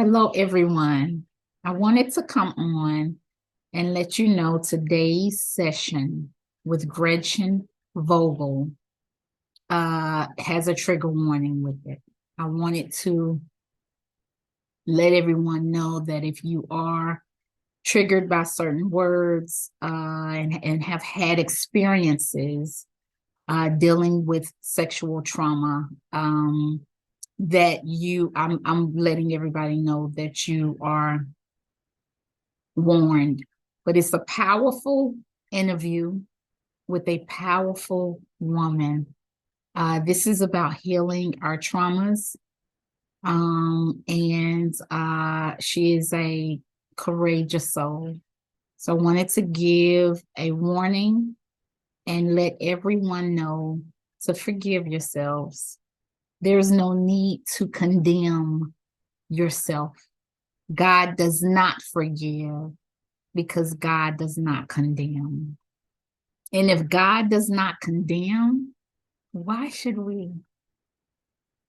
Hello, everyone. I wanted to come on and let you know today's session with Gretchen Vogel has a trigger warning with it. I wanted to let everyone know that if you are triggered by certain words and have had experiences dealing with sexual trauma, I'm letting everybody know that you are warned. But it's a powerful interview with a powerful woman. This is about healing our traumas. And she is a courageous soul. So I wanted to give a warning and let everyone know to forgive yourselves. There's no need to condemn yourself. God does not forgive because God does not condemn. And if God does not condemn, why should we?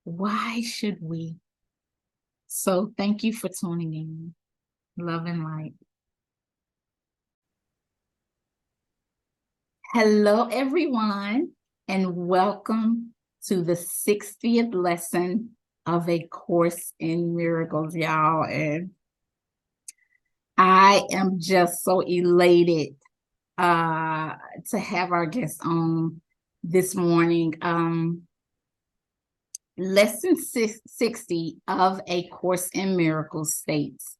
Why should we? So thank you for tuning in. Love and light. Hello, everyone, and welcome to the 60th lesson of A Course in Miracles, y'all. And I am just so elated to have our guest on this morning. Lesson 60 of A Course in Miracles states,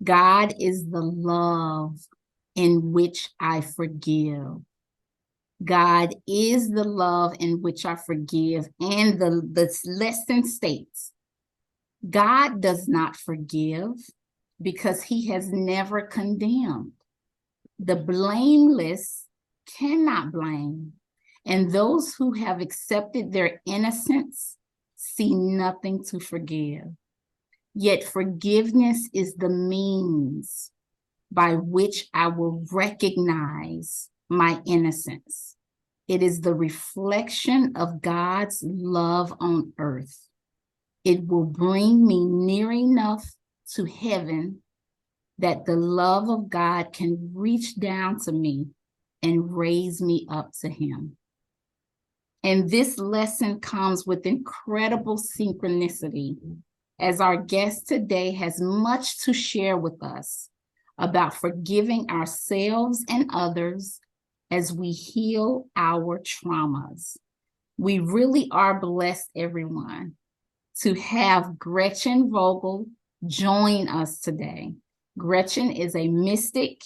God is the love in which I forgive. God is the love in which I forgive. And the lesson states, God does not forgive because he has never condemned. The blameless cannot blame, and those who have accepted their innocence see nothing to forgive. Yet forgiveness is the means by which I will recognize my innocence. It is the reflection of God's love on earth. It will bring me near enough to heaven that the love of God can reach down to me and raise me up to him. And this lesson comes with incredible synchronicity, as our guest today has much to share with us about forgiving ourselves and others as we heal our traumas. We really are blessed, everyone, to have Gretchen Vogel join us today. Gretchen is a mystic,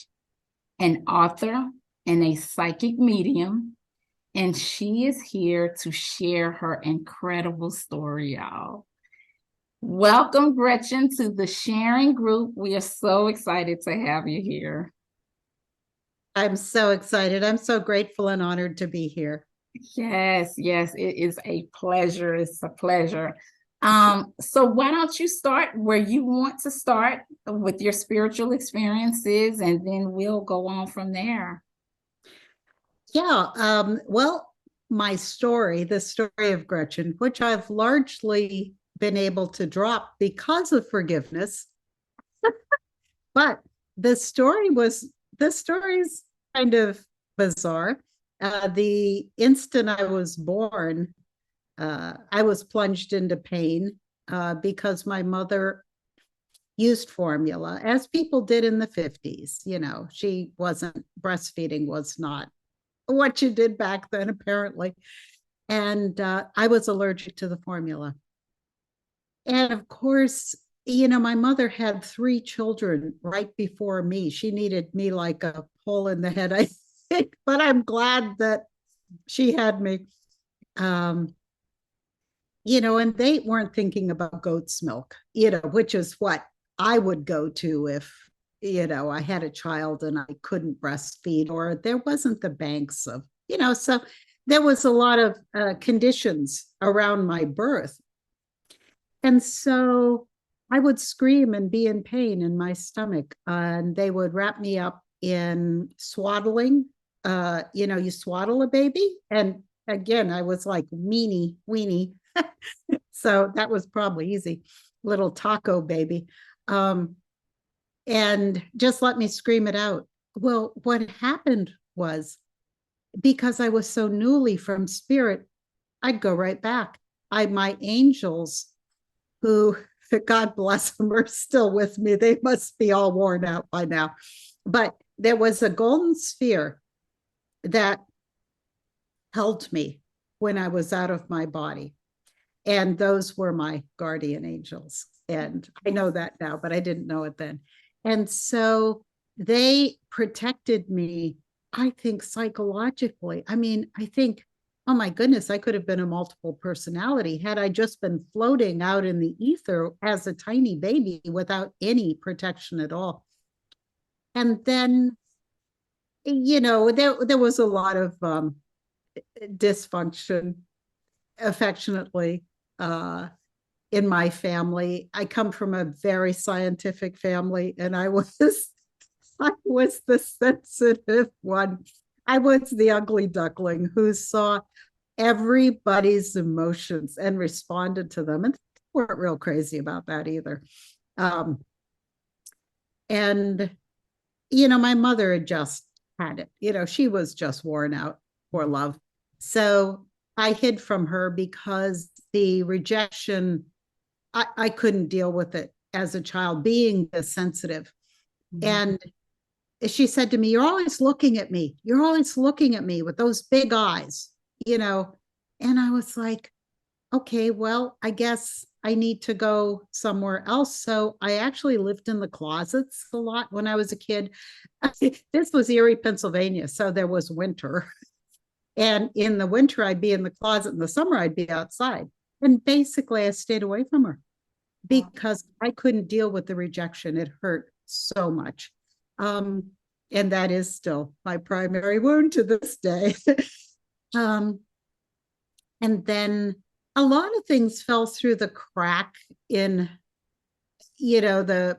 an author, and a psychic medium, and she is here to share her incredible story, y'all. Welcome, Gretchen, to the sharing group. We are so excited to have you here. I'm so excited. I'm so grateful and honored to be here. Yes, it is a pleasure. It's a pleasure. So why don't you start where you want to start with your spiritual experiences, and then we'll go on from there. Yeah. Well, my story, the story of Gretchen, which I've largely been able to drop because of forgiveness. But the story's kind of bizarre. The instant I was born, I was plunged into pain because my mother used formula, as people did in the 50s. She wasn't, breastfeeding was not what you did back then, apparently. And I was allergic to the formula. And of course, my mother had three children right before me. She needed me like a hole in the head, I think, but I'm glad that she had me. Um, and they weren't thinking about goat's milk, which is what I would go to if, I had a child and I couldn't breastfeed, or there wasn't the banks of, so there was a lot of conditions around my birth. And so I would scream and be in pain in my stomach, and they would wrap me up in swaddling. You swaddle a baby. And again, I was like weenie. So that was probably easy. little taco baby. And just let me scream it out. Well, what happened was, because I was so newly from spirit, I'd go right back. My angels, who, God bless them, are still with me. They must be all worn out by now. But there was a golden sphere that held me when I was out of my body. And those were my guardian angels. And I know that now, but I didn't know it then. And so they protected me, I think, psychologically. I mean, I think, oh my goodness, I could have been a multiple personality had I just been floating out in the ether as a tiny baby without any protection at all. And then, there was a lot of dysfunction, affectionately, in my family. I come from a very scientific family, and I was the sensitive one. I was the ugly duckling who saw everybody's emotions and responded to them, and they weren't real crazy about that either. And my mother had just had it. She was just worn out for love. So I hid from her because the rejection, I couldn't deal with it as a child, being this sensitive. Mm-hmm. And she said to me, "You're always looking at me. You're always looking at me with those big eyes, And I was like, okay, well, I guess I need to go somewhere else. So I actually lived in the closets a lot when I was a kid. This was Erie, Pennsylvania. So there was winter. And in the winter, I'd be in the closet. In the summer, I'd be outside. And basically, I stayed away from her because I couldn't deal with the rejection. It hurt so much. And that is still my primary wound to this day. And then a lot of things fell through the crack in, the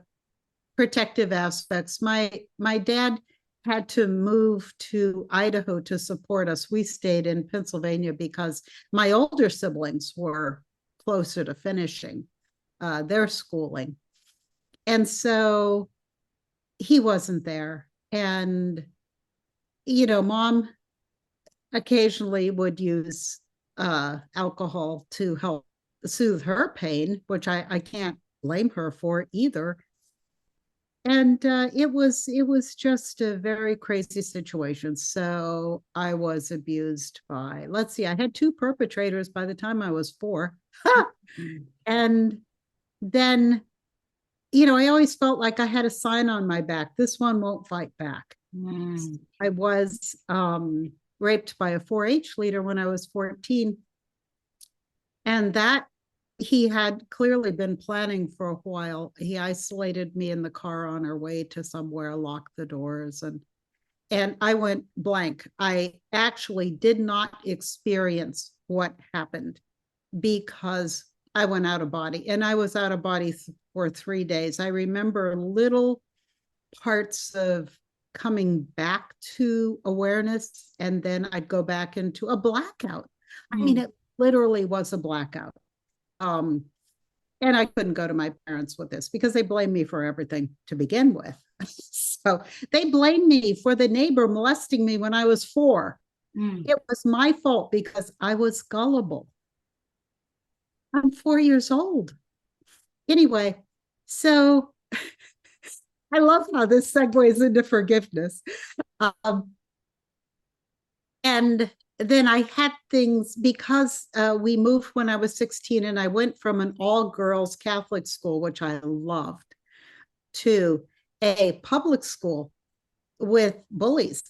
protective aspects. My dad had to move to Idaho to support us. We stayed in Pennsylvania because my older siblings were closer to finishing their schooling. And so he wasn't there. And, mom occasionally would use alcohol to help soothe her pain, which I can't blame her for either. And it was just a very crazy situation. So I was abused by, let's see, I had 2 perpetrators by the time I was 4. And then, I always felt like I had a sign on my back. This one won't fight back. I was raped by a 4-H leader when I was 14. And that he had clearly been planning for a while. He isolated me in the car on our way to somewhere, locked the doors, and I went blank. I actually did not experience what happened because I went out of body, and I was out of body for 3 days. I remember little parts of coming back to awareness, and then I'd go back into a blackout. I mean, it literally was a blackout. And I couldn't go to my parents with this because they blamed me for everything to begin with. So they blamed me for the neighbor molesting me when I was 4. It was my fault because I was gullible. I'm 4 years old. Anyway, so I love how this segues into forgiveness. And then I had things because we moved when I was 16, and I went from an all-girls Catholic school, which I loved, to a public school with bullies.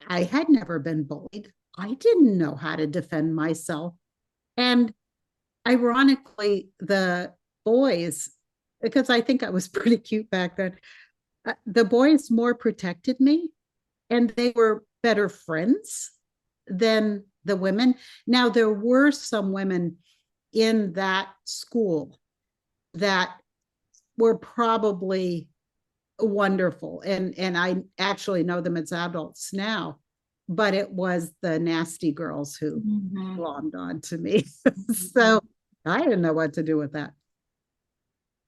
I had never been bullied. I didn't know how to defend myself. And ironically, the boys, because I think I was pretty cute back then, the boys more protected me, and they were better friends than the women. Now, there were some women in that school that were probably wonderful, and I actually know them as adults now, but it was the nasty girls who glommed on to me. So I didn't know what to do with that.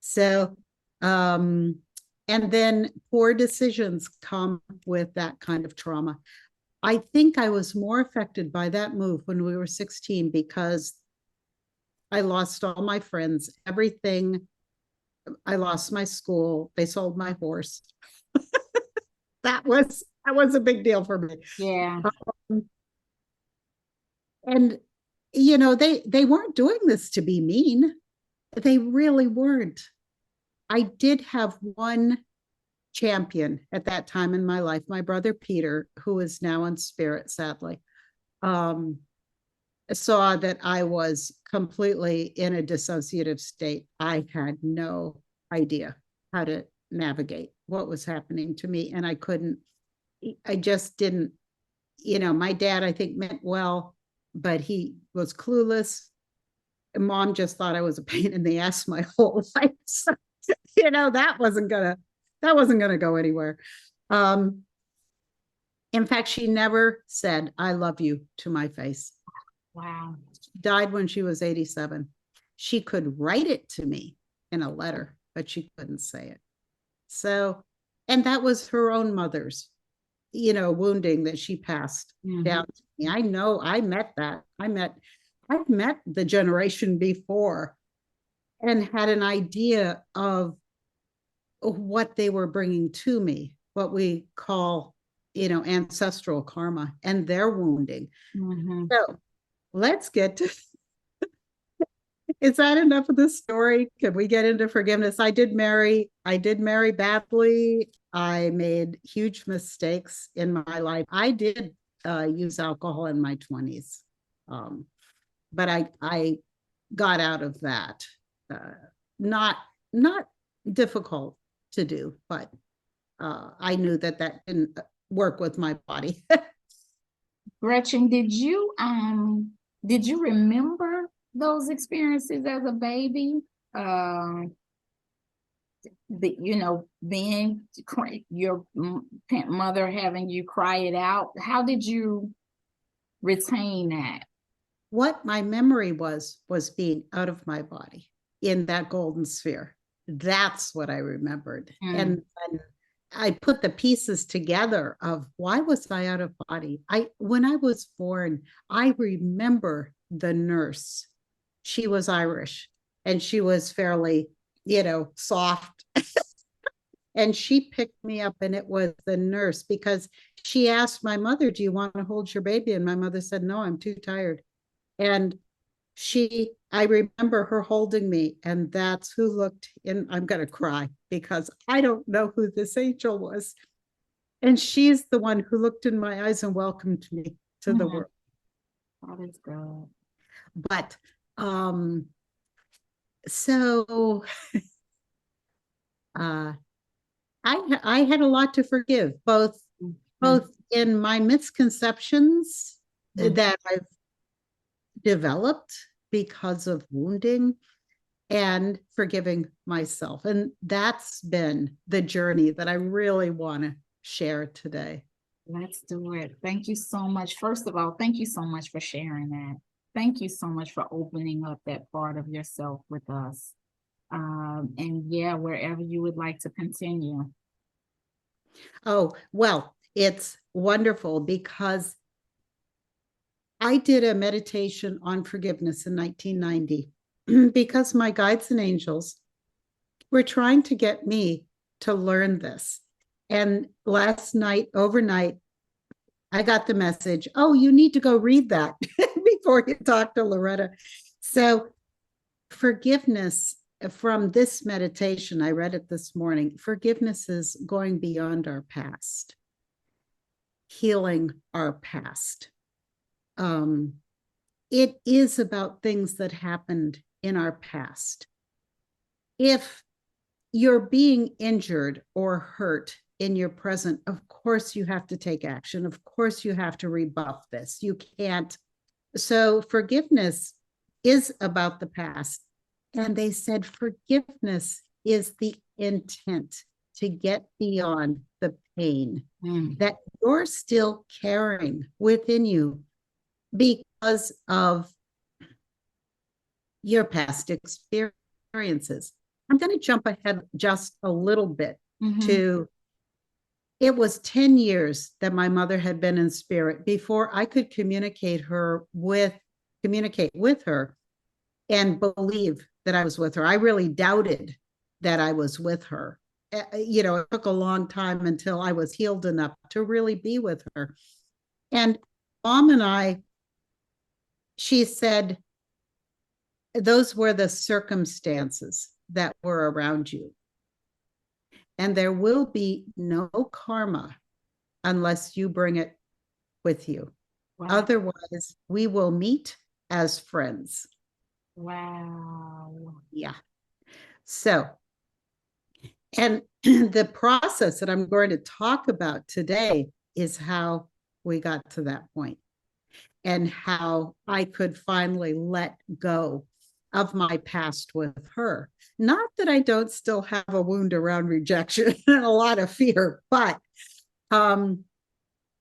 So, um, and then poor decisions come with that kind of trauma. I think I was more affected by that move when we were 16 because I lost all my friends, everything. I lost my school. They sold my horse. That was a big deal for me. Yeah. Um, and you know, they weren't doing this to be mean. They really weren't. I did have one champion at that time in my life, my brother Peter, who is now in spirit, sadly. Um, saw that I was completely in a dissociative state. I had no idea how to navigate what was happening to me. And I just didn't, my dad, I think, meant well, but he was clueless. And mom just thought I was a pain in the ass my whole life. So, that wasn't gonna go anywhere. Um, in fact, she never said, I love you to my face. Wow. Died when she was 87. She could write it to me in a letter, but she couldn't say it. So, and that was her own mother's, wounding that she passed down to me. I know I met that. I've met the generation before and had an idea of what they were bringing to me, what we call, ancestral karma and their wounding. Mm-hmm. So let's get to is that enough of the story? Can we get into forgiveness? I did marry badly. I made huge mistakes in my life. I did use alcohol in my 20s. But I got out of that. Uh, not difficult to do, but I knew that didn't work with my body. Gretchen, did you remember those experiences as a baby? Um, being your mother having you cry it out. How did you retain that? What my memory was being out of my body in that golden sphere. That's what I remembered. And I put the pieces together of why was I out of body? When I was born, I remember the nurse. She was Irish and she was fairly, soft. And she picked me up, and it was the nurse because she asked my mother, do you want to hold your baby? And my mother said, no, I'm too tired. And I remember her holding me, and that's who looked in. I'm going to cry because I don't know who this angel was. And she's the one who looked in my eyes and welcomed me to the world. That is good. But so I had a lot to forgive, both in my misconceptions that I've developed because of wounding and forgiving myself. And that's been the journey that I really want to share today. Let's do it. Thank you so much. First of all, thank you so much for sharing that. Thank you so much for opening up that part of yourself with us. And yeah, wherever you would like to continue. Oh, well, it's wonderful because I did a meditation on forgiveness in 1990 because my guides and angels were trying to get me to learn this. And last night, overnight, I got the message, oh, you need to go read that before you talk to Loretta. So forgiveness from this meditation, I read it this morning, forgiveness is going beyond our past, healing our past. It is about things that happened in our past. If you're being injured or hurt in your present, of course you have to take action. Of course you have to rebuff this. You can't. So forgiveness is about the past. And they said forgiveness is the intent to get beyond the pain that you're still carrying within you because of your past experiences. I'm going to jump ahead just a little bit Mhm. to it was 10 years that my mother had been in spirit before I could communicate with her and believe that I was with her. I really doubted that I was with her. It took a long time until I was healed enough to really be with her. And mom and I, she said, those were the circumstances that were around you. And there will be no karma unless you bring it with you. Wow. Otherwise, we will meet as friends. Wow. Yeah. So, and the process that I'm going to talk about today is how we got to that point and how I could finally let go of my past with her. Not that I don't still have a wound around rejection and a lot of fear, but I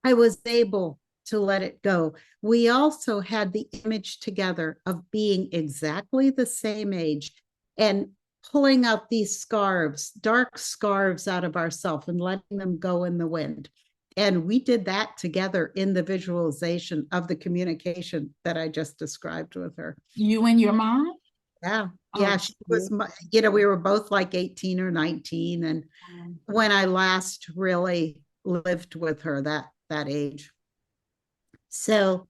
was able to let it go. We also had the image together of being exactly the same age and pulling out these scarves, dark scarves out of ourselves and letting them go in the wind. And we did that together in the visualization of the communication that I just described with her. You and your mom? Yeah. Oh, Yeah. She was, we were both like 18 or 19. And when I last really lived with her, that age. So,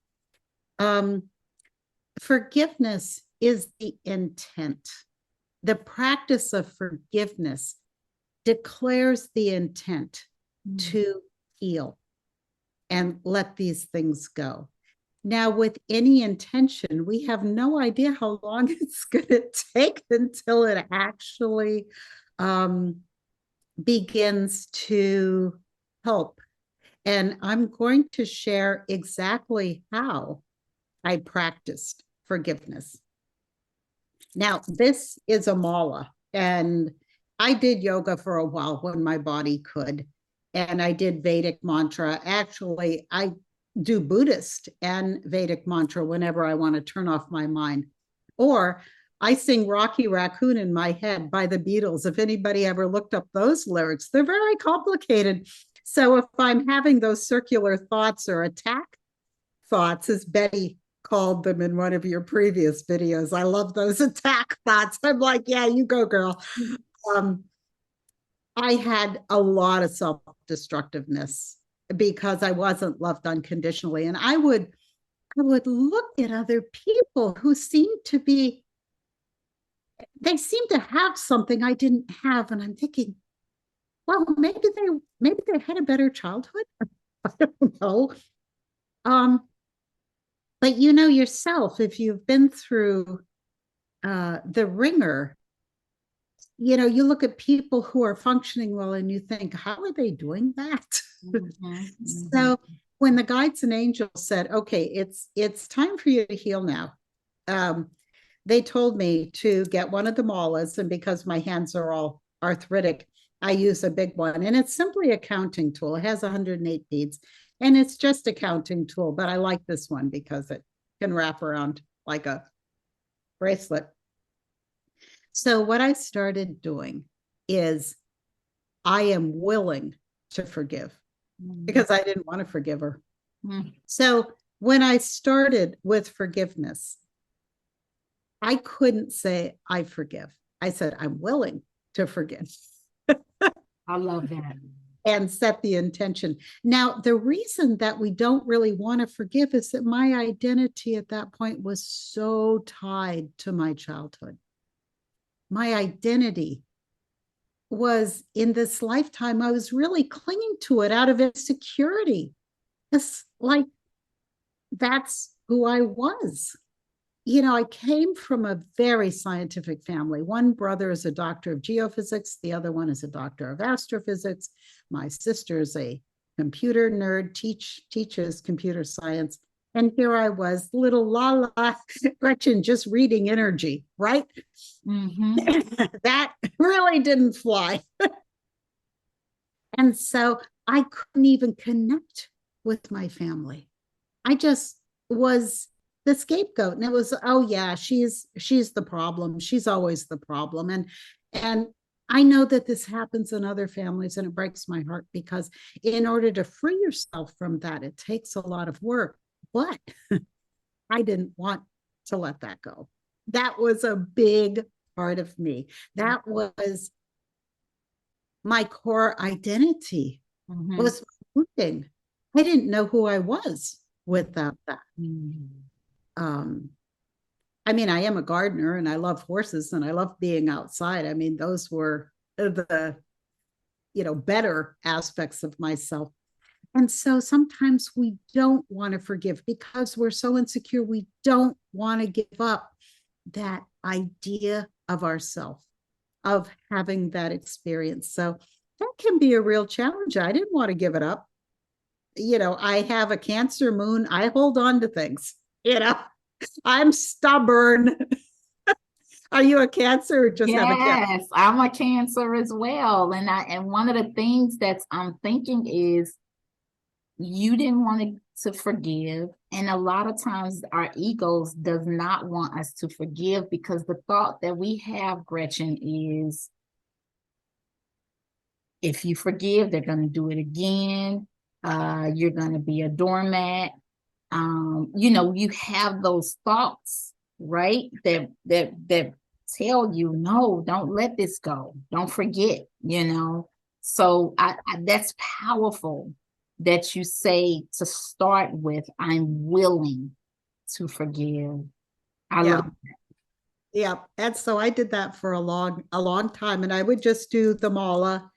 forgiveness is the intent. The practice of forgiveness declares the intent to heal and let these things go. Now, with any intention, we have no idea how long it's going to take until it actually begins to help. And I'm going to share exactly how I practiced forgiveness. Now, this is a mala, and I did yoga for a while when my body could, and I did Vedic mantra. Actually, I do Buddhist and Vedic mantra whenever I want to turn off my mind. Or I sing Rocky Raccoon in my head by the Beatles. If anybody ever looked up those lyrics, they're very complicated. So if I'm having those circular thoughts or attack thoughts, as Betty called them in one of your previous videos, I love those attack thoughts. I'm like, yeah, you go, girl. I had a lot of self-destructiveness because I wasn't loved unconditionally. And I would look at other people who seemed to be, they seemed to have something I didn't have. And I'm thinking, well, maybe they had a better childhood. I don't know. But you know yourself, if you've been through the ringer, you look at people who are functioning well and you think, how are they doing that? So when the guides and angels said, okay, it's time for you to heal now, they told me to get one of the malas, and because my hands are all arthritic, I use a big one, and it's simply a counting tool. It has 108 beads, and it's just a counting tool, but I like this one because it can wrap around like a bracelet. So what I started doing is I am willing to forgive because I didn't want to forgive her. So when I started with forgiveness, I couldn't say I forgive. I said, I'm willing to forgive. I love that. And set the intention. Now, the reason that we don't really want to forgive is that my identity at that point was so tied to my childhood. My identity was in this lifetime, I was really clinging to it out of insecurity. It's like, that's who I was. I came from a very scientific family. One brother is a doctor of geophysics. The other one is a doctor of astrophysics. My sister is a computer nerd, teaches computer science. And here I was, little la Gretchen, just reading energy, right? That really didn't fly. And so I couldn't even connect with my family. I just was the scapegoat, and it was, oh yeah, she's the problem, she's always the problem. And And I know that this happens in other families, and it breaks my heart because in order to free yourself from that, it takes a lot of work. But I didn't want to let that go. That was a big part of me. That was my core identity, Mm-hmm. was cooking. I didn't know who I was without that. Mm-hmm. Um, I mean, I am a gardener and I love horses and I love being outside. I mean, those were the, better aspects of myself. And so sometimes we don't want to forgive because we're so insecure. We don't want to give up that idea of ourself, of having that experience. So that can be a real challenge. I didn't want to give it up. I have a Cancer moon. I hold on to things, I'm stubborn. Are you a Cancer or just have a Cancer? Yes, I'm a Cancer as well. And one of the things that I'm thinking is you didn't want to forgive. And a lot of times our egos does not want us to forgive because the thought that we have, Gretchen, is if you forgive, they're going to do it again. You're going to be a doormat. You have those thoughts, right? That tell you, no, don't let this go. Don't forget. So that's powerful that you say to start with, I'm willing to forgive. I Yeah. love Yeah. And so I did that for a long time. And I would just do the mala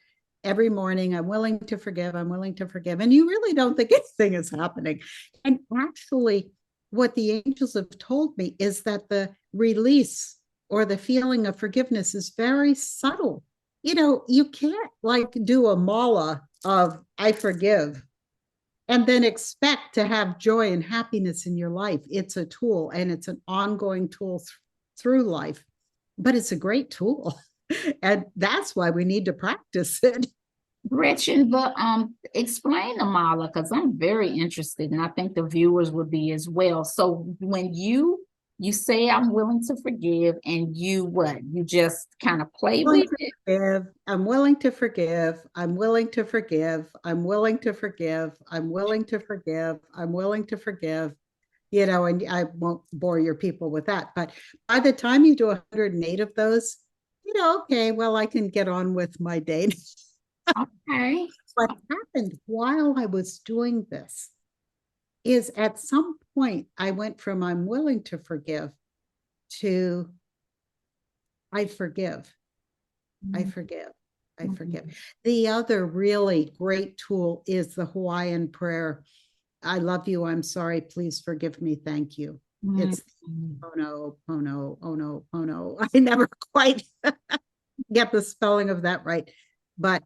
every morning. I'm willing to forgive. I'm willing to forgive. And you really don't think anything is happening. And actually, what the angels have told me is that the release or the feeling of forgiveness is very subtle. You can't like do a mala of I forgive and then expect to have joy and happiness in your life. It's a tool and it's an ongoing tool through life, but it's a great tool. And that's why we need to practice it. Gretchen, but explain the mala because I'm very interested, and I think the viewers would be as well. So when you say I'm willing to forgive, and you what? You just kind of play with it. I'm willing to forgive. I'm willing to forgive. I'm willing to forgive. I'm willing to forgive. I'm willing to forgive. And I won't bore your people with that. But by the time you do 108 of those, okay, well, I can get on with my day. Okay. What happened while I was doing this is at some point I went from I'm willing to forgive to I forgive. I forgive. I forgive. Mhm. The other really great tool is the Hawaiian prayer. I love you. I'm sorry. Please forgive me. Thank you. Mhm. It's oh no, oh no, oh no, oh no. I never quite get the spelling of that right. But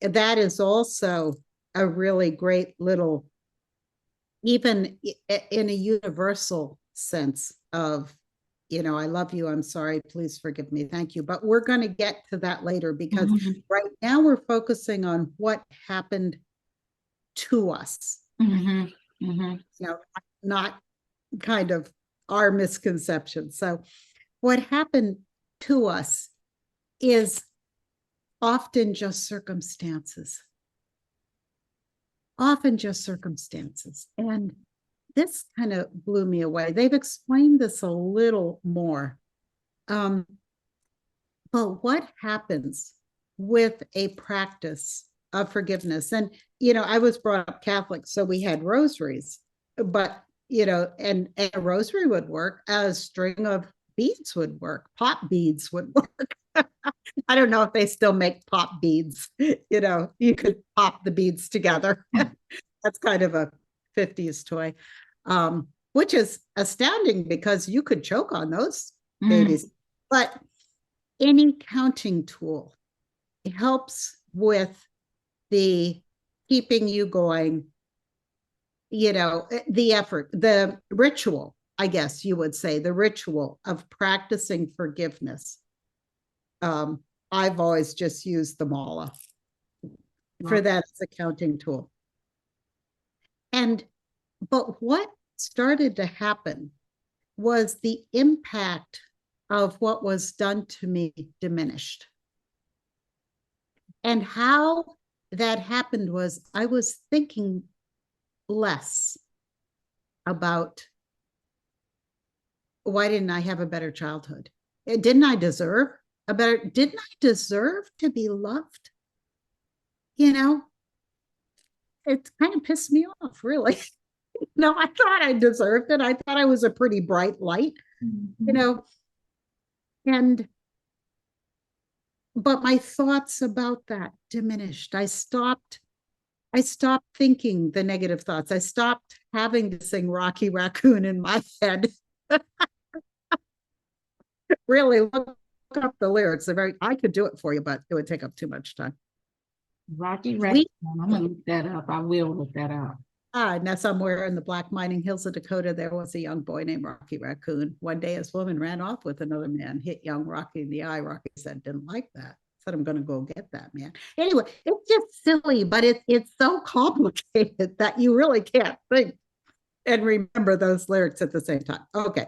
that is also a really great little, even in a universal sense of, I love you, I'm sorry, please forgive me, thank you. But we're going to get to that later because Mhm. right now we're focusing on what happened to us, Mhm. Mhm. you know, not kind of our misconception. So, what happened to us is often just circumstances, often just circumstances. And this kind of blew me away. They've explained this a little more. Um, but what happens with a practice of forgiveness? And, I was brought up Catholic, so we had rosaries, but, and a rosary would work, a string of beads would work, pop beads would work. I don't know if they still make pop beads. You could pop the beads together. That's kind of a 50s toy, which is astounding because you could choke on those babies. Mhm. But any counting tool helps with the keeping you going, the effort, the ritual, I guess you would say, the ritual of practicing forgiveness. Um, I've always just used the mala for Well, that as a counting tool. And but what started to happen was the impact of what was done to me diminished. And how that happened was I was thinking less about why didn't I have a better childhood? Didn't I deserve didn't I deserve to be loved? You know, it kind of pissed me off, really. No, I thought I deserved it. I thought I was a pretty bright light, you know, and but my thoughts about that diminished. I stopped thinking the negative thoughts. I stopped having to sing Rocky Raccoon in my head. Really look up the lyrics. They're very, I could do it for you, but it would take up too much time. Rocky We, Raccoon. I'm gonna look that up. I will look that up. now somewhere in the Black Mining Hills of Dakota, there was a young boy named Rocky Raccoon. One day his woman ran off with another man, hit young Rocky in the eye. Rocky said, didn't like that. Said, I'm going to go get that man. Anyway, it's just silly, but it's so complicated that you really can't think and remember those lyrics at the same time. Okay.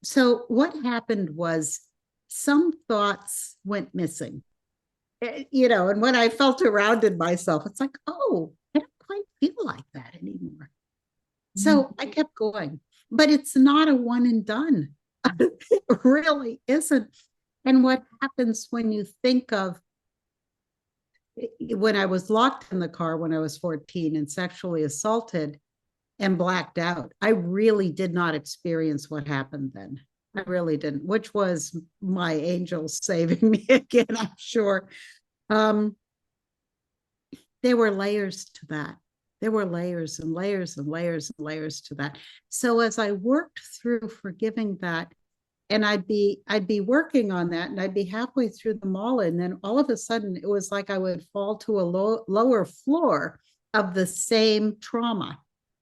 So what happened was some thoughts went missing, and when I felt around in myself, it's like, oh, I don't quite feel like that anymore. So I kept going, but it's not a one and done. It really isn't. And what happens when you think of when I was locked in the car when I was 14 and sexually assaulted and blacked out, I really did not experience what happened then. I really didn't, which was my angels saving me again, I'm sure. There were layers to that. There were layers and layers and layers and layers to that. So as I worked through forgiving that, and I'd be working on that, and I'd be halfway through the mala, and then all of a sudden it was like I would fall to a lower floor of the same trauma.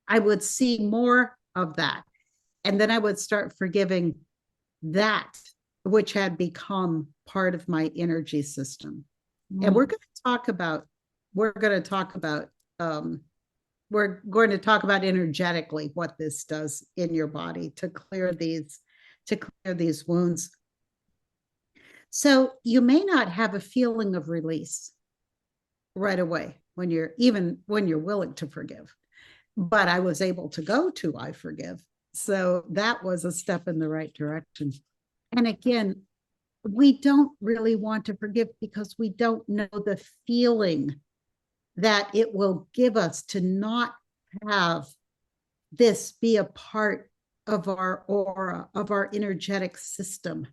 I would see more of that, and then I would start forgiving that which had become part of my energy system. And we're going to talk about energetically what this does in your body to clear these wounds. So you may not have a feeling of release right away when you're willing to forgive, but I was able to go to I forgive. So that was a step in the right direction. And again, we don't really want to forgive because we don't know the feeling that it will give us to not have this be a part of our aura, of our energetic system.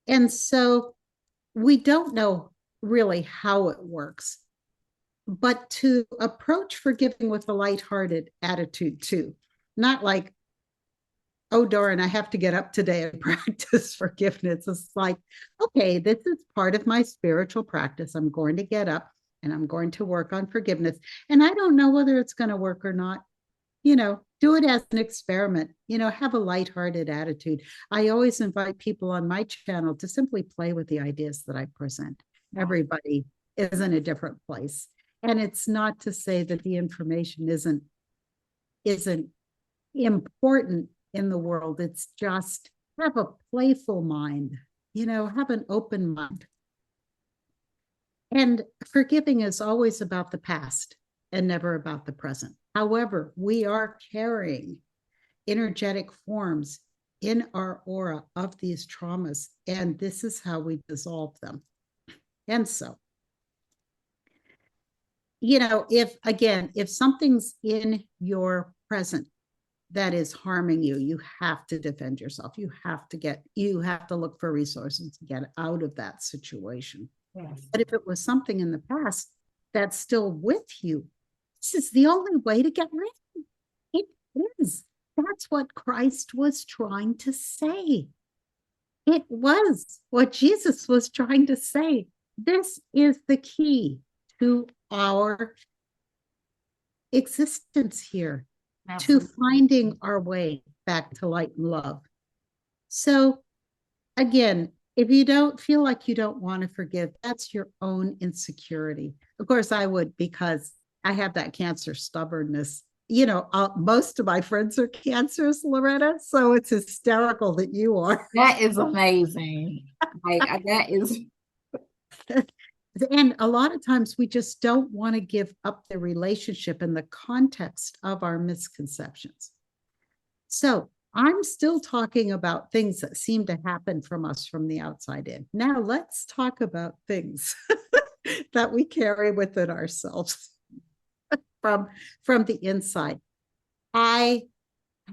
And so we don't know really how it works, but to approach forgiving with a lighthearted attitude too, not like, oh, darn, I have to get up today and practice forgiveness. It's like, okay, this is part of my spiritual practice. I'm going to get up and I'm going to work on forgiveness. And I don't know whether it's going to work or not. Do it as an experiment, have a lighthearted attitude. I always invite people on my channel to simply play with the ideas that I present. Everybody is in a different place. And it's not to say that the information isn't important in the world. It's just have a playful mind, have an open mind. And forgiving is always about the past and never about the present. However, we are carrying energetic forms in our aura of these traumas, and this is how we dissolve them. And so, if something's in your present that is harming you, you have to defend yourself. You have to look for resources to get out of that situation. Yes. But if it was something in the past that's still with you, this is the only way to get rid of it. It is. That's what Christ was trying to say. It was what Jesus was trying to say. This is the key to our existence here. Absolutely. To finding our way back to light and love. So again, if you don't feel like you don't want to forgive, that's your own insecurity. Of course, I would, because I have that Cancer stubbornness. Most of my friends are Cancers, Loretta, so it's hysterical that you are. That is amazing. That is And a lot of times we just don't want to give up the relationship in the context of our misconceptions. So I'm still talking about things that seem to happen from us from the outside in. Now let's talk about things that we carry within ourselves from the inside. I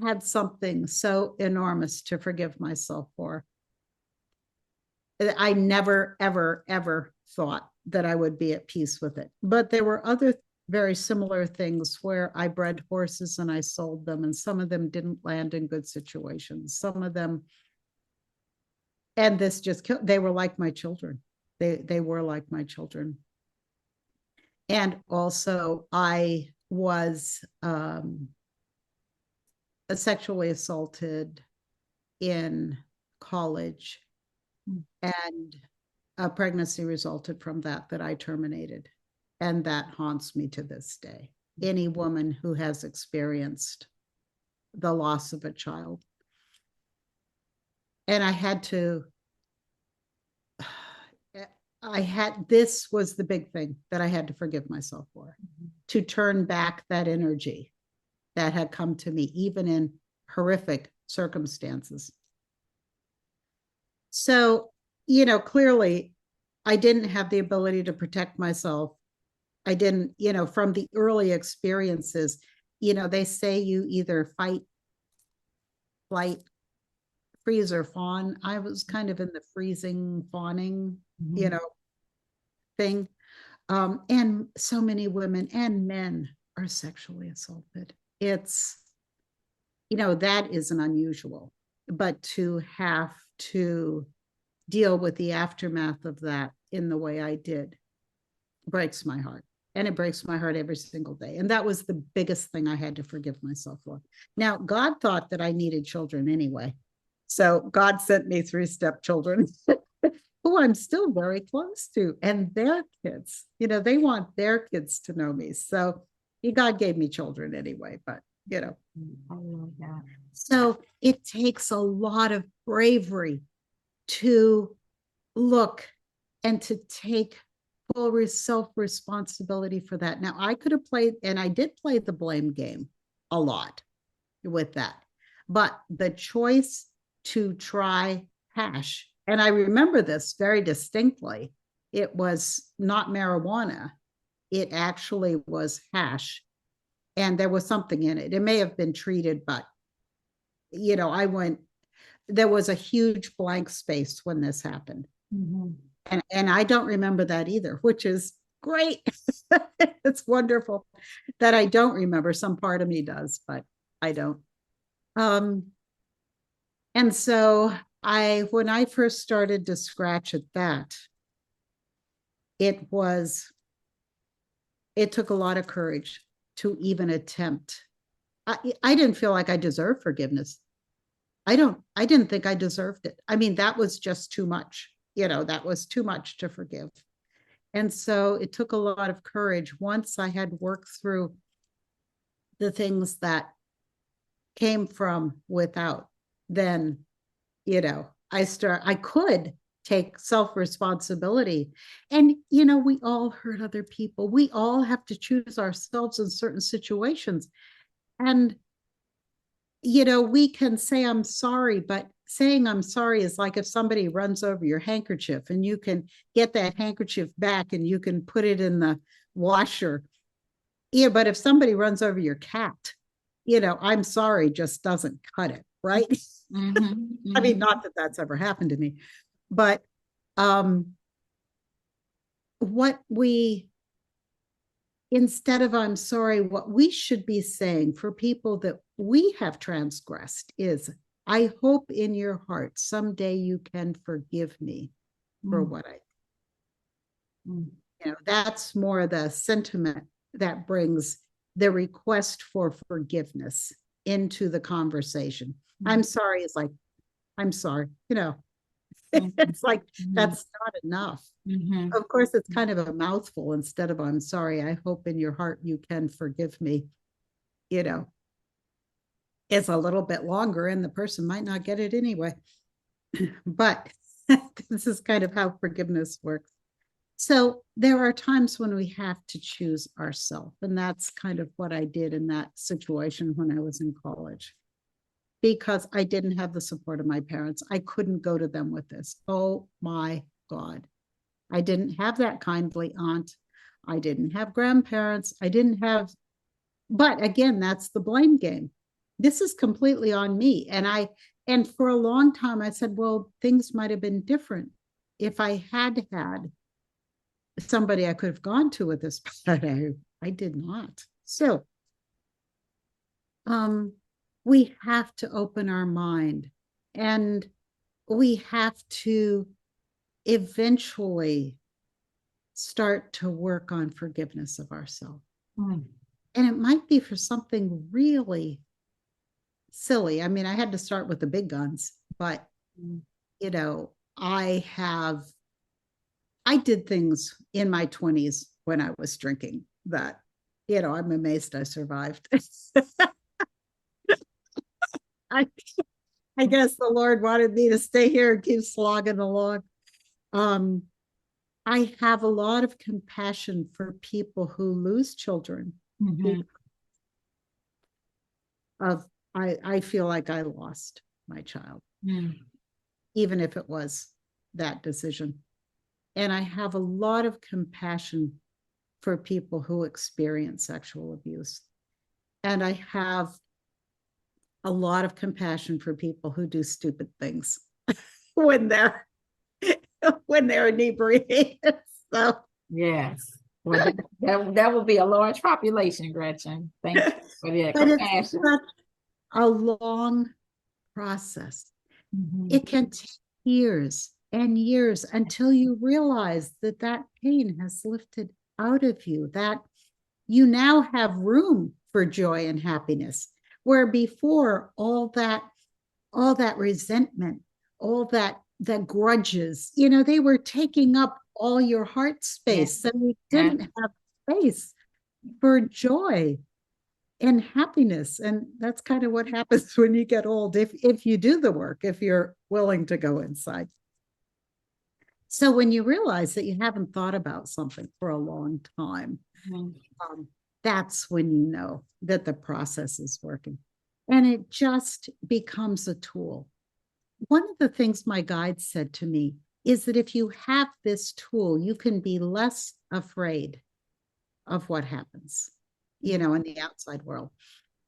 had something so enormous to forgive myself for. I never, ever, ever thought that I would be at peace with it. But there were other very similar things where I bred horses and I sold them, and some of them didn't land in good situations. Some of them, and this just killed, they were like my children. They were like my children. And also, I was sexually assaulted in college, and a pregnancy resulted from that I terminated. And that haunts me to this day. Any woman who has experienced the loss of a child. And this was the big thing that I had to forgive myself for, to turn back that energy that had come to me, even in horrific circumstances. So, clearly I didn't have the ability to protect myself. I didn't, from the early experiences, they say you either fight, flight, freeze, or fawn. I was kind of in the freezing, fawning, thing. And so many women and men are sexually assaulted. It's, that isn't unusual, but to have to deal with the aftermath of that in the way I did breaks my heart. And it breaks my heart every single day. And that was the biggest thing I had to forgive myself for. Now, God thought that I needed children anyway. So God sent me 3 stepchildren who I'm still very close to, and their kids, they want their kids to know me. So God gave me children anyway, but I love that. So it takes a lot of bravery to look and to take full self-responsibility for that. Now, I could have played, and I did play the blame game a lot with that, but the choice to try hash, and I remember this very distinctly, it was not marijuana. It actually was hash, and there was something in it. It may have been treated, but there was a huge blank space when this happened. Mm-hmm. And I don't remember that either, which is great. It's wonderful that I don't remember. Some part of me does, but I don't. And so when I first started to scratch at that, it took a lot of courage to even attempt. I didn't feel like I deserved forgiveness. I didn't think I deserved it. I mean, that was just too much. That was too much to forgive. And so it took a lot of courage. Once I had worked through the things that came from without, then, I could take self-responsibility. And, we all hurt other people. We all have to choose ourselves in certain situations. And, we can say, I'm sorry, but saying I'm sorry is like if somebody runs over your handkerchief and you can get that handkerchief back and you can put it in the washer. Yeah, but if somebody runs over your cat, I'm sorry just doesn't cut it, right? Mm-hmm. Mm-hmm. I mean, not that that's ever happened to me, but instead of I'm sorry, what we should be saying for people that we have transgressed is, I hope in your heart someday you can forgive me for what I did. That's more the sentiment that brings the request for forgiveness into the conversation. I'm sorry is like, I'm sorry, it's like, that's not enough. Of course, it's kind of a mouthful. Instead of I'm sorry, I hope in your heart you can forgive me, it's a little bit longer and the person might not get it anyway. But this is kind of how forgiveness works. So there are times when we have to choose ourselves. And that's kind of what I did in that situation when I was in college, because I didn't have the support of my parents. I couldn't go to them with this. Oh my God. I didn't have that kindly aunt. I didn't have grandparents. I didn't have, but again, that's the blame game. This is completely on me. And for a long time, I said, well, things might have been different if I had had somebody I could have gone to with this, but I did not. So we have to open our mind, and we have to eventually start to work on forgiveness of ourselves. Mm. And it might be for something really silly. I mean, I had to start with the big guns, but you know, I did things in my 20s when I was drinking that, you know, I'm amazed I survived. I I guess the Lord wanted me to stay here and keep slogging along. Um, I have a lot of compassion for people who lose children. Mm-hmm. Of I feel like I lost my child, even if it was that decision. And I have a lot of compassion for people who experience sexual abuse. And I have a lot of compassion for people who do stupid things when they're when they're inebriated. So Yes. Well, that will be a large population, Gretchen. Thank you for that but it's compassion. such a long process. Mm-hmm. It can take years and years until you realize that that pain has lifted out of you, that you now have room for joy and happiness, where before all that resentment, all that grudges, you know, they were taking up all your heart space, Yes. and you Yes. didn't have space for joy and happiness. And that's kind of what happens when you get old, if you do the work, if you're willing to go inside. So when you realize that you haven't thought about something for a long time, um, that's when you know that the process is working, and it just becomes a tool. One of the things my guide said to me is that if you have this tool, you can be less afraid of what happens, you know, in the outside world.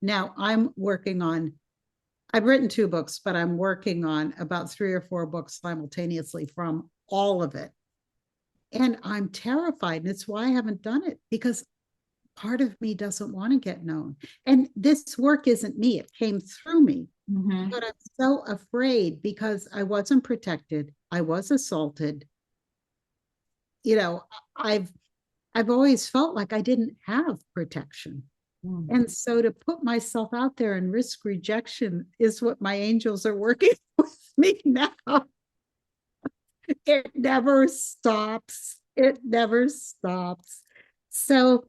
Now I've written 2 books, but I'm working on about 3 or 4 books simultaneously from all of it. And I'm terrified. And it's why I haven't done it, because part of me doesn't want to get known. And this work isn't me, it came through me. Mm-hmm. But I'm so afraid because I wasn't protected. I was assaulted. You know, I've I've always felt like I didn't have protection. Mm-hmm. And so to put myself out there and risk rejection is what my angels are working with me now. It never stops. It never stops. So,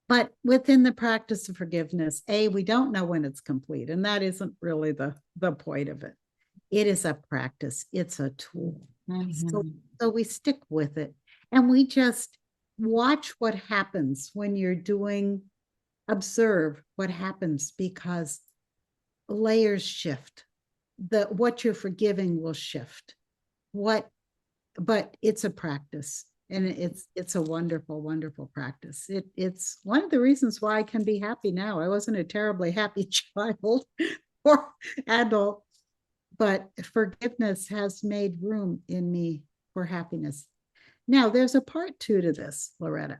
but within the practice of forgiveness, we don't know when it's complete. And that isn't really the point of it. It is a practice, it's a tool. Mm-hmm. So we stick with it, and we just watch what happens when you're doing, observe what happens, because layers shift. What you're forgiving will shift. But it's a practice, and it's a wonderful, wonderful practice. It's one of the reasons why I can be happy now. I wasn't a terribly happy child or adult, but forgiveness has made room in me for happiness. Now, there's a part 2 to this, Loretta.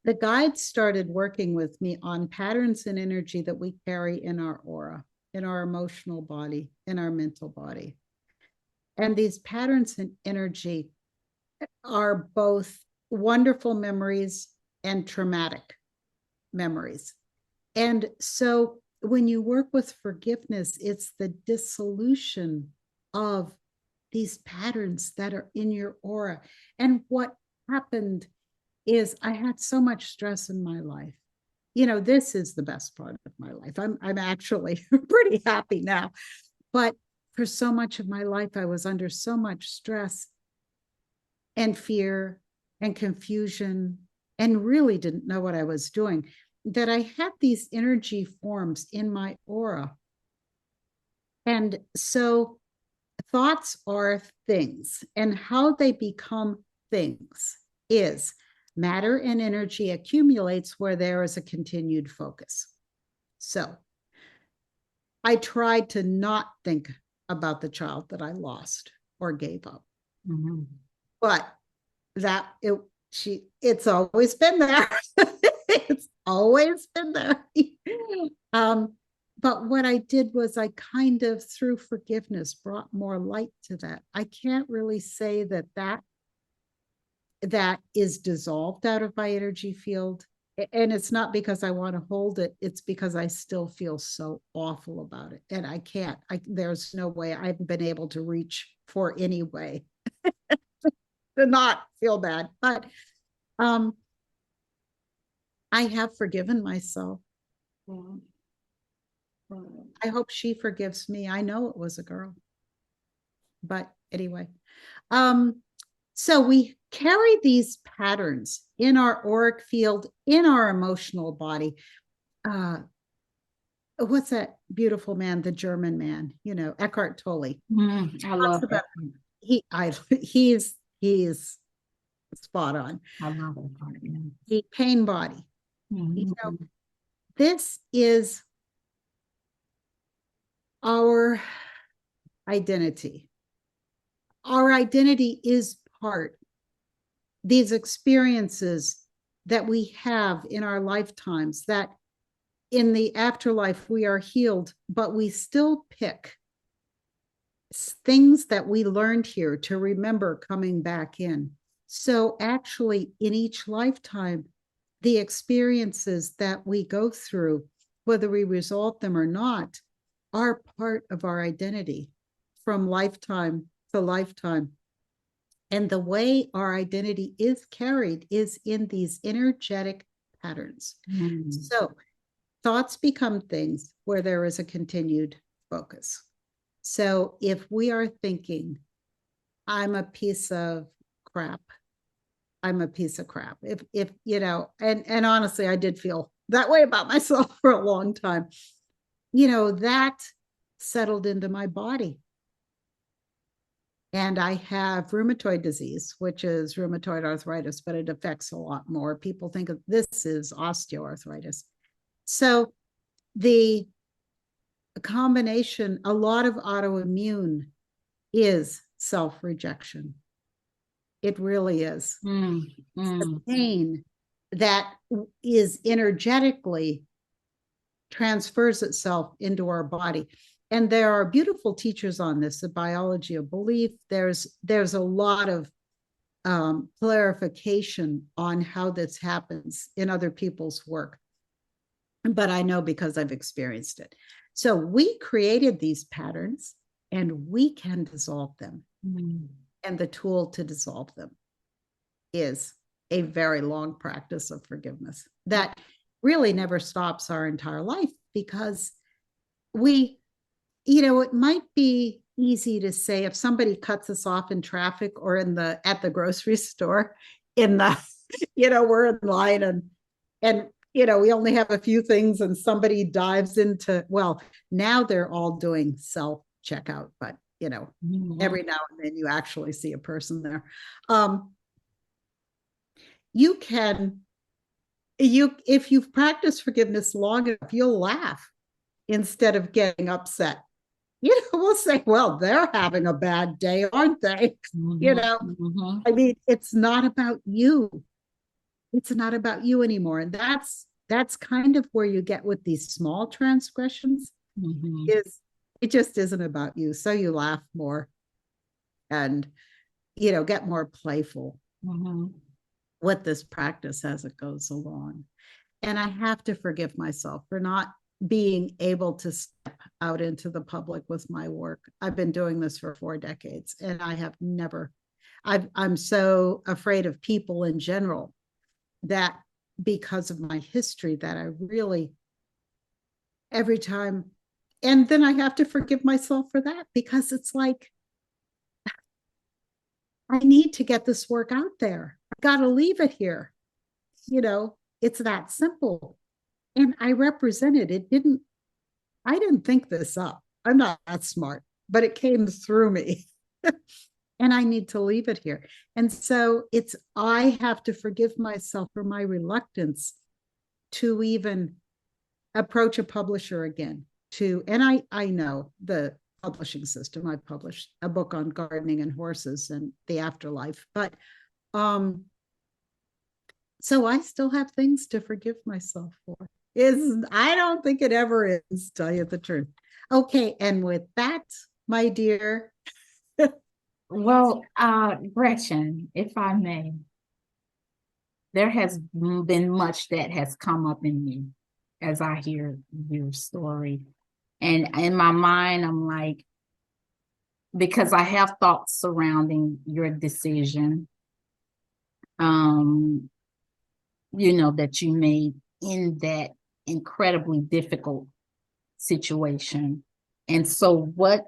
The guide started working with me on patterns and energy that we carry in our aura, in our emotional body, in our mental body. And these patterns and energy are both wonderful memories and traumatic memories. And so when you work with forgiveness, it's the dissolution of these patterns that are in your aura. And what happened is I had so much stress in my life. You know, this is the best part of my life. I'm actually pretty happy now. But for so much of my life, I was under so much stress. and fear and confusion and really didn't know what I was doing, that I had these energy forms in my aura. And so thoughts are things, and how they become things is matter and energy accumulates where there is a continued focus. So I tried to not think about the child that I lost or gave up. Mm-hmm. But it's always been there. It's always been there. um, but what I did was I kind of, through forgiveness, brought more light to that. I can't really say that is dissolved out of my energy field. And it's not because I want to hold it. It's because I still feel so awful about it. And I can't, there's no way I've been able to reach for any way to not feel bad. But I have forgiven myself. I hope she forgives me. I know it was a girl. But anyway, so we carry these patterns in our auric field, in our emotional body. What's that beautiful man, the German man, Eckhart Tolle. I love that. He's spot on. I love that part. Yeah. The pain body. Mm-hmm. This is our identity. Our identity is part. These experiences that we have in our lifetimes, that in the afterlife we are healed, but we still pick things that we learned here to remember coming back in. So actually, in each lifetime, the experiences that we go through, whether we resolve them or not, are part of our identity from lifetime to lifetime. And the way our identity is carried is in these energetic patterns. So thoughts become things where there is a continued focus. So if we are thinking, I'm a piece of crap, I'm a piece of crap. If and honestly, I did feel that way about myself for a long time. That settled into my body. And I have rheumatoid disease, which is rheumatoid arthritis, but it affects a lot more. People think of this as osteoarthritis. So the combination, a lot of autoimmune is self-rejection. It really is. The pain that is energetically transfers itself into our body. And there are beautiful teachers on this, the biology of belief. There's a lot of clarification on how this happens in other people's work. But I know because I've experienced it. So we created these patterns and we can dissolve them. And the tool to dissolve them is a very long practice of forgiveness that really never stops our entire life, because it might be easy to say if somebody cuts us off in traffic or at the grocery store, we're in line and we only have a few things and somebody dives into, well, now they're all doing self checkout, but every now and then you actually see a person there. If you've practiced forgiveness long enough, you'll laugh instead of getting upset. We'll say, well, they're having a bad day, aren't they? I mean, it's not about you. It's not about you anymore. And that's kind of where you get with these small transgressions, is it just isn't about you. So you laugh more and, get more playful with this practice as it goes along. And I have to forgive myself for not being able to step out into the public with my work. I've been doing this for 4 decades and I have never, I'm so afraid of people in general that because of my history that I really, every time, and then I have to forgive myself for that, because it's like, I need to get this work out there. I got to leave it here. It's that simple. And I represented it. I didn't think this up. I'm not that smart, but it came through me. And I need to leave it here. And so I have to forgive myself for my reluctance to even approach a publisher again. And I know the publishing system. I published a book on gardening and horses and the afterlife, but so I still have things to forgive myself for. I don't think it ever is, to tell you the truth. Okay, and with that, my dear. Well, Gretchen, if I may, there has been much that has come up in me as I hear your story. And in my mind, I'm like, because I have thoughts surrounding your decision, that you made in that incredibly difficult situation. And so what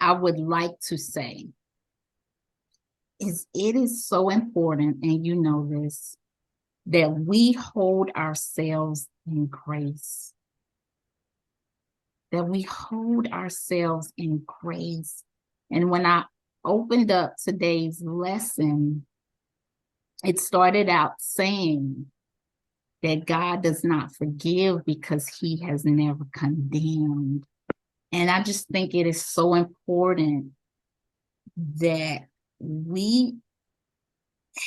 I would like to say is it is so important, and you know this, that we hold ourselves in grace. That we hold ourselves in grace. And when I opened up today's lesson, it started out saying that God does not forgive because he has never condemned. And I just think it is so important that we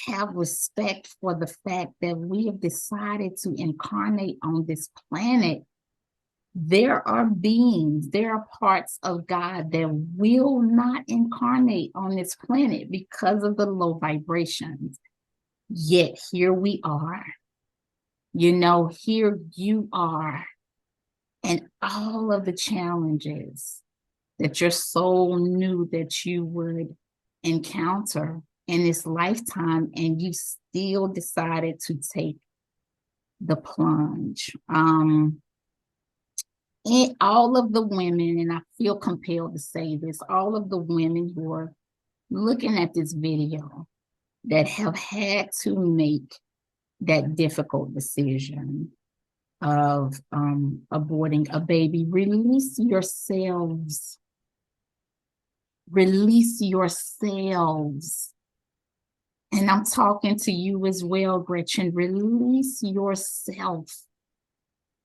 have respect for the fact that we have decided to incarnate on this planet. There are beings, there are parts of God that will not incarnate on this planet because of the low vibrations. Yet here we are. Here you are. And all of the challenges that your soul knew that you would encounter in this lifetime, and you still decided to take the plunge. And all of the women, and I feel compelled to say this, all of the women who are looking at this video that have had to make that difficult decision of aborting a baby, release yourselves. Release yourselves. And I'm talking to you as well, Gretchen. Release yourself.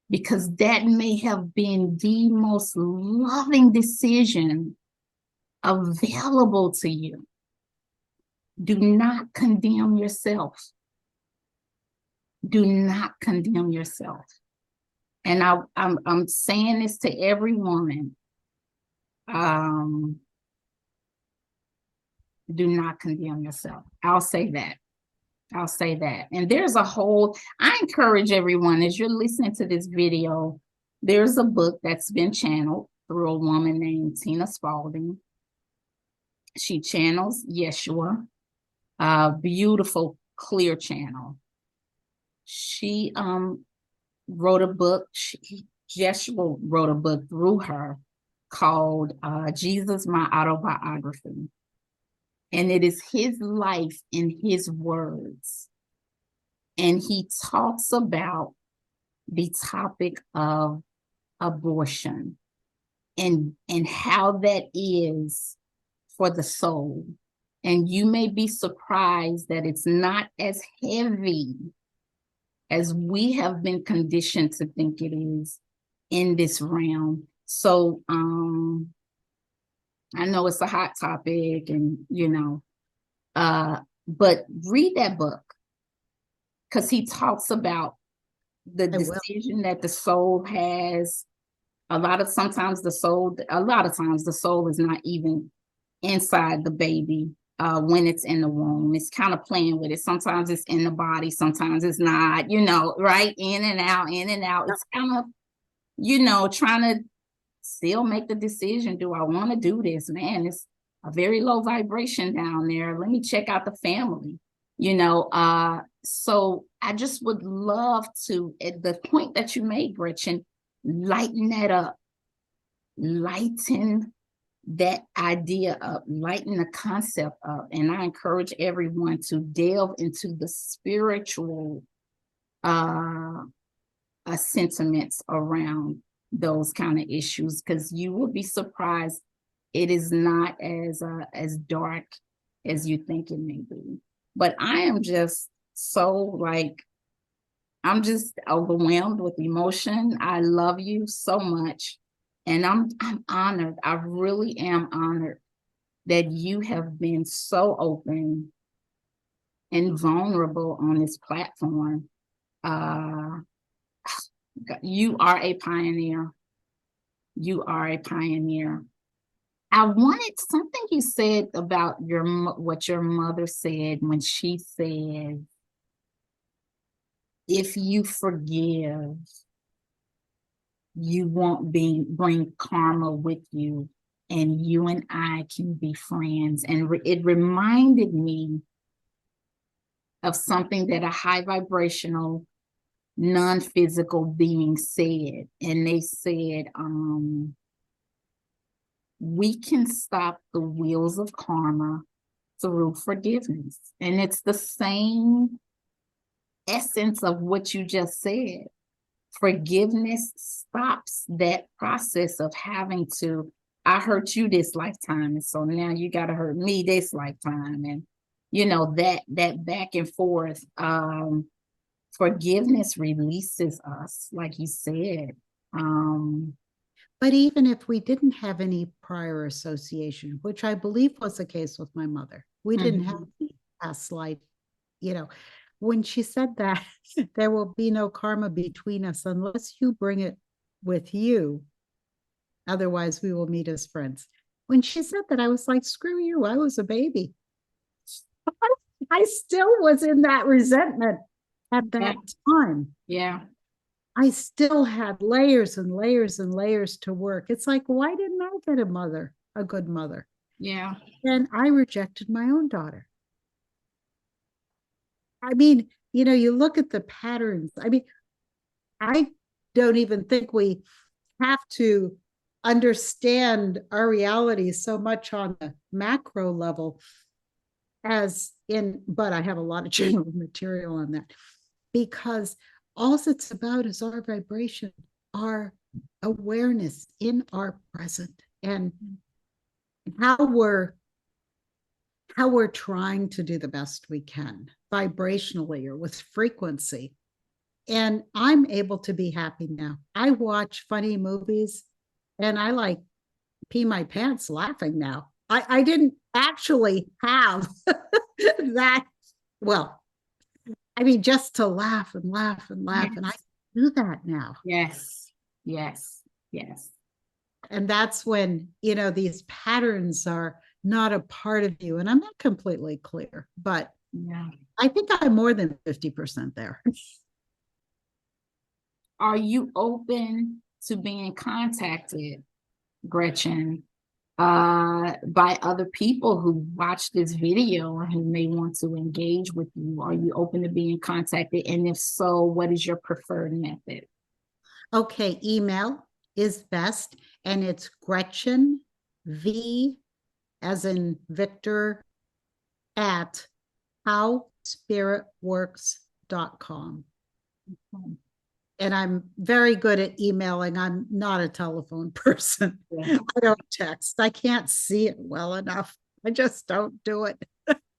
Because that may have been the most loving decision available to you. Do not condemn yourself. Do not condemn yourself. And I'm saying this to every woman. Do not condemn yourself. I'll say that. And I encourage everyone, as you're listening to this video, there's a book that's been channeled through a woman named Tina Spalding. She channels Yeshua, a beautiful, clear channel. She wrote a book. Yeshua wrote a book through her called Jesus, My Autobiography. And it is his life in his words. And he talks about the topic of abortion and how that is for the soul. And you may be surprised that it's not as heavy as we have been conditioned to think it is in this realm. So I know it's a hot topic, and but read that book, because he talks about the decision that the soul has. A lot of times the soul is not even inside the baby when it's in the womb. It's kind of playing with it. Sometimes it's in the body, sometimes it's not, right? In and out. It's kind of, trying to still make the decision. Do I want to do this? Man, it's a very low vibration down there. Let me check out the family, so I just would love to, at the point that you made, Gretchen, lighten that up. Lighten that idea up, lighten the concept up. And I encourage everyone to delve into the spiritual sentiments around those kind of issues, because you will be surprised. It is not as dark as you think it may be. But I am just so like, I'm just overwhelmed with emotion. I love you so much. And I'm honored. I really am honored that you have been so open and vulnerable on this platform. Uh, you are a pioneer. You are a pioneer. I wanted something you said about what your mother said when she said, if you forgive, you won't bring karma with you, and you and I can be friends. And it reminded me of something that a high vibrational, non-physical being said. And they said, we can stop the wheels of karma through forgiveness. And it's the same essence of what you just said. Forgiveness stops that process of having to, I hurt you this lifetime, and so now you got to hurt me this lifetime. And that back and forth. Forgiveness releases us, like you said. But even if we didn't have any prior association, which I believe was the case with my mother, we didn't have any past life, when she said that, there will be no karma between us unless you bring it with you. Otherwise, we will meet as friends. When she said that, I was like, screw you. I was a baby. I still was in that resentment at that time. Yeah. I still had layers and layers and layers to work. It's like, why didn't I get a good mother? Yeah. And I rejected my own daughter. I mean, you look at the patterns. I mean, I don't even think we have to understand our reality so much on the macro level but I have a lot of general material on that, because all it's about is our vibration, our awareness in our present, and how we're trying to do the best we can vibrationally or with frequency. And I'm able to be happy now. I watch funny movies and I like pee my pants laughing now. I didn't actually have that. Well, I mean, just to laugh and laugh and laugh. Yes. And I do that now. Yes, yes, yes. And that's when, these patterns are not a part of you. And I'm not completely clear, but yeah. I think I'm more than 50% there. Are you open to being contacted, Gretchen, by other people who watch this video or who may want to engage with you? Are you open to being contacted? And if so, what is your preferred method? Okay, email is best. And it's Gretchen V as in Victor at howspiritworks.com. Okay. And I'm very good at emailing. I'm not a telephone person. Yeah. I don't text. I can't see it well enough. I just don't do it.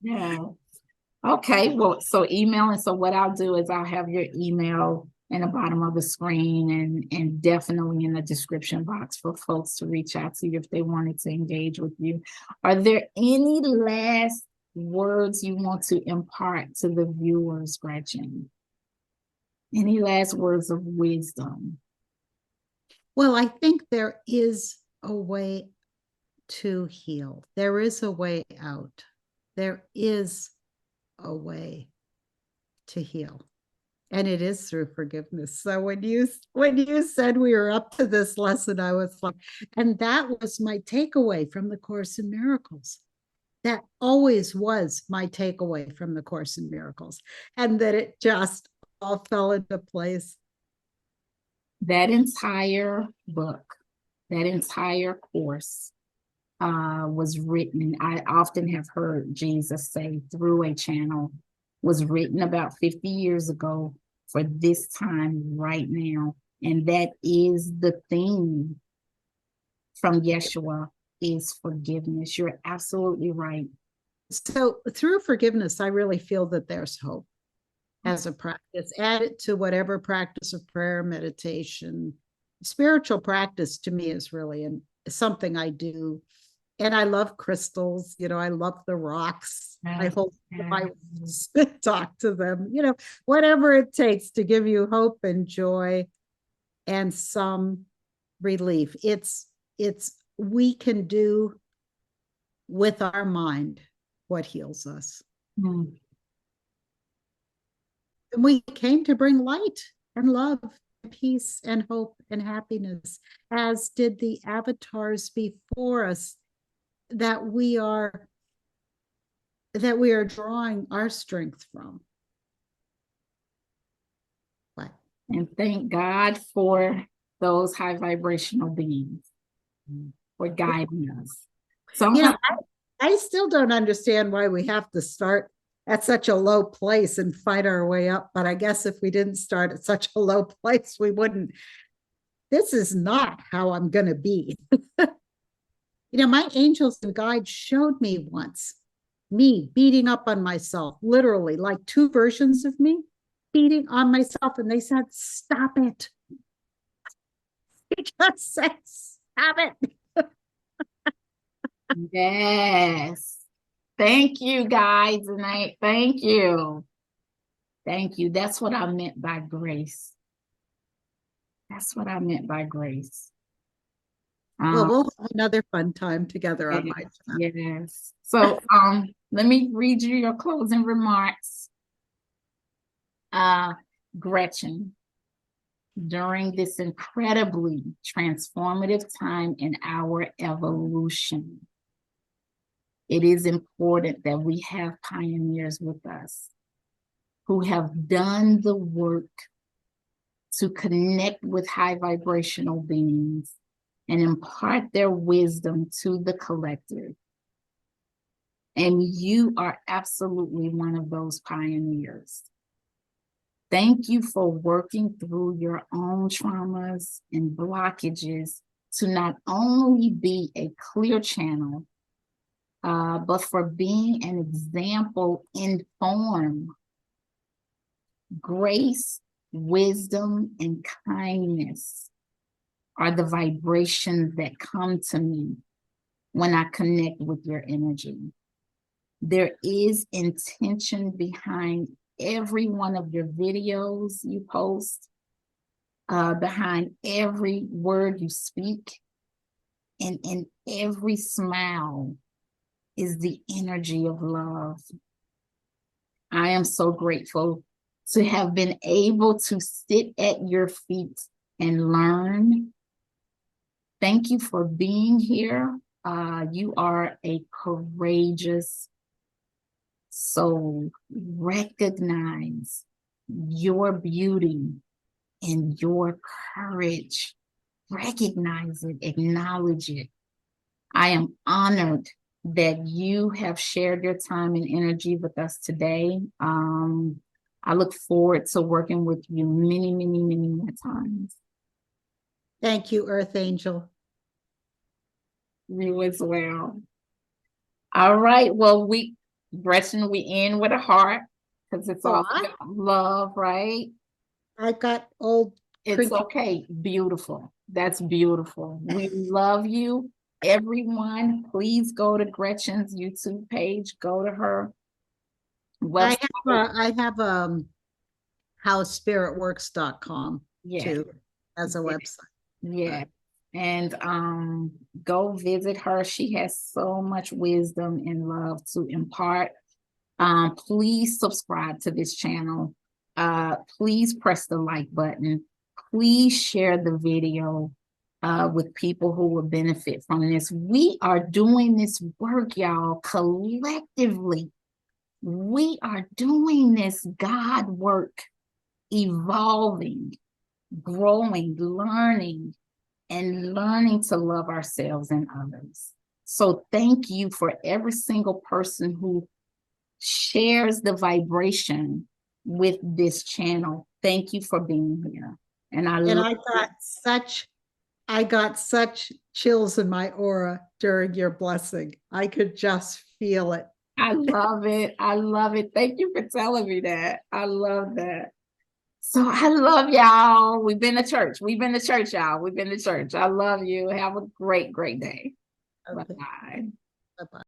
Yeah. Okay. Well, so email. And so what I'll do is I'll have your email in the bottom of the screen and definitely in the description box for folks to reach out to you if they wanted to engage with you. Are there any last words you want to impart to the viewers, Gretchen? Any last words of wisdom? Well, I think there is a way to heal. There is a way out. There is a way to heal. And it is through forgiveness. So when you said we were up to this lesson, I was like, and that was my takeaway from the Course in Miracles. That always was my takeaway from the Course in Miracles. And that it just all fell into place. That entire book, that entire course was written. I often have heard Jesus say through a channel, was written about 50 years ago for this time right now. And that is the theme from Yeshua, is forgiveness. You're absolutely right. So through forgiveness, I really feel that there's hope as a practice. Add it to whatever practice of prayer, meditation, spiritual practice to me is really something I do. And I love crystals, I love the rocks. I hold my talk to them, whatever it takes to give you hope and joy and some relief. It's we can do with our mind what heals us. Mm. And we came to bring light and love, peace and hope and happiness, as did the avatars before us that we are drawing our strength from. What? And thank God for those high vibrational beings for guiding us. Sometimes, I still don't understand why we have to start at such a low place and fight our way up. But I guess if we didn't start at such a low place, we wouldn't. This is not how I'm going to be. My angels and guides showed me once me beating up on myself, literally like two versions of me beating on myself. And they said, stop it. He just said, stop it. yes. Thank you, guys. And thank you. Thank you. That's what I meant by grace. That's what I meant by grace. Well, we'll have another fun time together on my channel. Yes. So let me read you your closing remarks. Gretchen, during this incredibly transformative time in our evolution, it is important that we have pioneers with us who have done the work to connect with high vibrational beings and impart their wisdom to the collective. And you are absolutely one of those pioneers. Thank you for working through your own traumas and blockages to not only be a clear channel, but for being an example in form. Grace, wisdom, and kindness are the vibrations that come to me when I connect with your energy. There is intention behind every one of your videos you post, behind every word you speak, and in every smile is the energy of love. I am so grateful to have been able to sit at your feet and learn. Thank you for being here. You are a courageous soul. Recognize your beauty and your courage. Recognize it, acknowledge it. I am honored that you have shared your time and energy with us today. I look forward to working with you many, many, many more times. Thank you, Earth Angel. You as well. All right. Well, Gretchen, we end with a heart because it's all about love, right? I got old. It's okay. Beautiful. That's beautiful. We love you. Everyone, please go to Gretchen's YouTube page. Go to her website. I have howspiritworks.com too as a website. Yeah. And go visit her. She has so much wisdom and love to impart. Please subscribe to this channel. Please press the like button. Please share the video with people who will benefit from this. We are doing this work, y'all, collectively. We are doing this God work, evolving, growing, learning to love ourselves and others. So thank you for every single person who shares the vibration with this channel. Thank you for being here. And I And love I got such chills in my aura during your blessing. I could just feel it. I love it. I love it. Thank you for telling me that. I love that. So I love y'all. We've been to church. We've been to church, y'all. We've been to church. I love you. Have a great, great day. Okay. Bye-bye. Bye-bye.